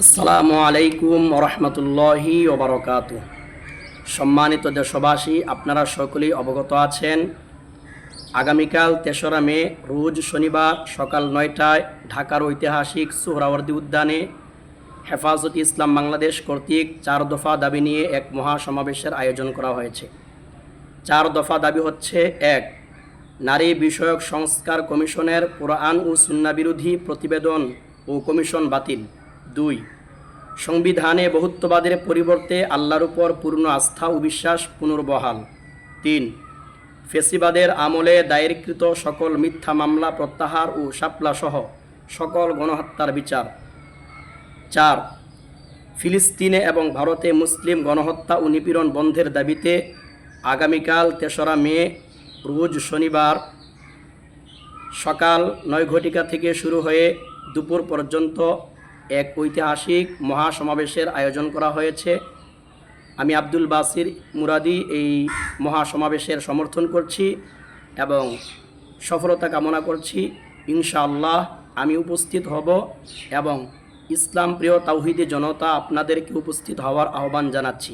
আসসালামু আলাইকুম রহমতুল্লাহি ওবরকাতুহ। সম্মানিত দেশবাসী, আপনারা সকলেই অবগত আছেন আগামীকাল ৩রা মে রোজ শনিবার সকাল ৯টায় ঢাকার ঐতিহাসিক সোহরাওয়ার্দী উদ্যানে হেফাজত ইসলাম বাংলাদেশ কর্তৃক ৪ দফা দাবি নিয়ে এক মহাসমাবেশের আয়োজন করা হয়েছে। ৪ দফা দাবি হচ্ছে: ১. নারী বিষয়ক সংস্কার কমিশনের কোরআন ও সুন্নাহ বিরোধী প্রতিবেদন ও কমিশন বাতিল। ২. সংবিধানে বহুত্ববাদের পরিবর্তে আল্লাহর উপর পূর্ণ আস্থা ও বিশ্বাস পুনর্বহাল। ৩. ফেসিবাদের আমলে দায়েরকৃত সকল মিথ্যা মামলা প্রত্যাহার ও শাপলাসহ সকল গণহত্যার বিচার। ৪. ফিলিস্তিনে এবং ভারতে মুসলিম গণহত্যা ও নিপীড়ন বন্ধের দাবিতে আগামীকাল ৩রা মে রোজ শনিবার সকাল ৯ ঘটিকা থেকে শুরু হয়ে দুপুর পর্যন্ত এক ঐতিহাসিক মহাসমাবেশের আয়োজন করা হয়েছে। আমি আব্দুল বাসির মুরাদি এই মহাসমাবেশের সমর্থন করছি এবং সফলতা কামনা করছি। ইনশাআল্লাহ আমি উপস্থিত হব এবং ইসলাম প্রিয় তাওহীদি জনতা আপনাদেরকে উপস্থিত হওয়ার আহ্বান জানাচ্ছি।